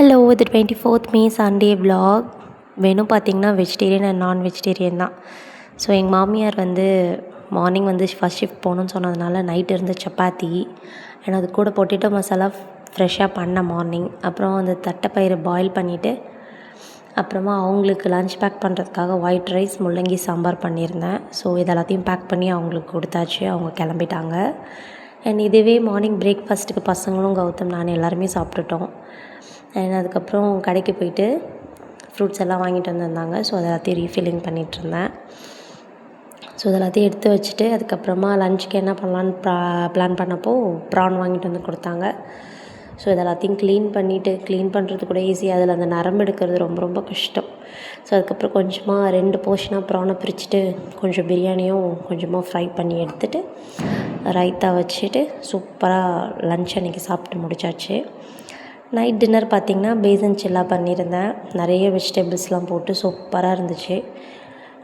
Hello, இது 24th மே Sunday vlog. வேணும் பார்த்திங்கன்னா வெஜிடேரியன் அண்ட் நான் வெஜிடேரியன் தான். ஸோ எங்கள் மாமியார் மார்னிங் ஃபஸ்ட் ஷிஃப்ட் போகணுன்னு சொன்னதுனால நைட் இருந்த சப்பாத்தி அண்ட் அது கூட பொட்டேட்டோ மசாலா ஃப்ரெஷ்ஷாக பண்ணேன் மார்னிங். அப்புறம் அந்த தட்டைப்பயிரை பாயில் பண்ணிவிட்டு அப்புறமா அவங்களுக்கு லன்ச் பேக் பண்ணுறதுக்காக ஒயிட் ரைஸ் முள்ளங்கி சாம்பார் பண்ணியிருந்தேன். ஸோ இது எல்லாத்தையும் பேக் பண்ணி அவங்களுக்கு கொடுத்தாச்சு. அவங்க கிளம்பிட்டாங்க. அண்ட் இதுவே மார்னிங் பிரேக்ஃபாஸ்ட்டுக்கு பசங்களும் கௌதம் நான் எல்லாருமே சாப்பிட்டுட்டோம். அண்ட் அதுக்கப்புறம் கடைக்கு போயிட்டு ஃப்ரூட்ஸ் எல்லாம் வாங்கிட்டு வந்திருந்தாங்க. ஸோ அதை எல்லாத்தையும் ரீஃபில்லிங் பண்ணிகிட்ருந்தேன். ஸோ அதெல்லாத்தையும் எடுத்து வச்சுட்டு அதுக்கப்புறமா லன்ச்சுக்கு என்ன பண்ணலான்னு பிளான் பண்ணப்போ ப்ரான் வாங்கிட்டு வந்து கொடுத்தாங்க. ஸோ இது எல்லாத்தையும் க்ளீன் பண்ணுறது கூட ஈஸி. அதில் அந்த நரம்பு எடுக்கிறது ரொம்ப ரொம்ப கஷ்டம். ஸோ அதுக்கப்புறம் கொஞ்சமாக 2 போர்ஷனாக ப்ரானை பிரிச்சுட்டு கொஞ்சம் பிரியாணியும் கொஞ்சமாக ஃப்ரை பண்ணி எடுத்துகிட்டு ரைத்தா வச்சுட்டு சூப்பராக லன்ச் அன்றைக்கி சாப்பிட்டு முடிச்சாச்சு. நைட் டின்னர் பார்த்திங்கன்னா பேசன் சில்லா பண்ணியிருந்தேன். நிறைய வெஜிடபிள்ஸ்லாம் போட்டு சூப்பராக இருந்துச்சு.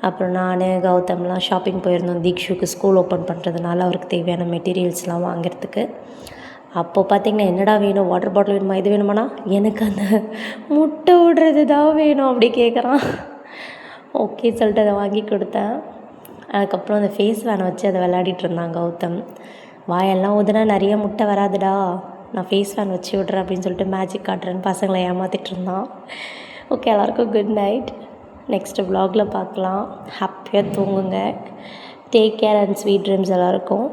அப்புறம் நான் கௌதம்லாம் ஷாப்பிங் போயிருந்தோம். தீக்ஷுக்கு ஸ்கூல் ஓப்பன் பண்ணுறதுனால அவருக்கு தேவையான மெட்டீரியல்ஸ்லாம் வாங்கிறதுக்கு. அப்போது பார்த்திங்கன்னா என்னடா வேணும், வாட்டர் பாட்டில் வேணுமா, இது வேணுமாண்ணா, எனக்கு அந்த முட்டை விடுறது தான் வேணும் அப்படி கேட்குறான். ஓகே சொல்லிட்டு அதை வாங்கி கொடுத்தேன். அதுக்கப்புறம் அந்த ஃபேஸ் வேனை வச்சு அதை விளையாடிட்டு இருந்தான் கௌதம். வாயெல்லாம் ஊதுனா நிறைய முட்டை வராதுடா, நான் ஃபேஸ் ஃபேன் வச்சு விட்றேன் அப்படின்னு சொல்லிட்டு மேஜிக் காட்டுறேன்னு பசங்களை ஏமாற்றிட்டு இருந்தான். ஓகே, எல்லாருக்கும் குட் நைட். நெக்ஸ்ட்டு வ்ளாகில் பார்க்கலாம். ஹாப்பியாக தூங்குங்க. Take care and sweet dreams எல்லாருக்கும்.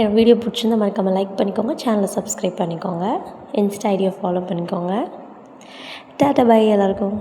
என் வீடியோ பிடிச்சிருந்தா மறக்காமல் லைக் பண்ணிக்கோங்க, சேனலை சப்ஸ்கிரைப் பண்ணிக்கோங்க, இன்ஸ்டா ஐடியை ஃபாலோ பண்ணிக்கோங்க. டாட்டா பை எல்லாருக்கும்.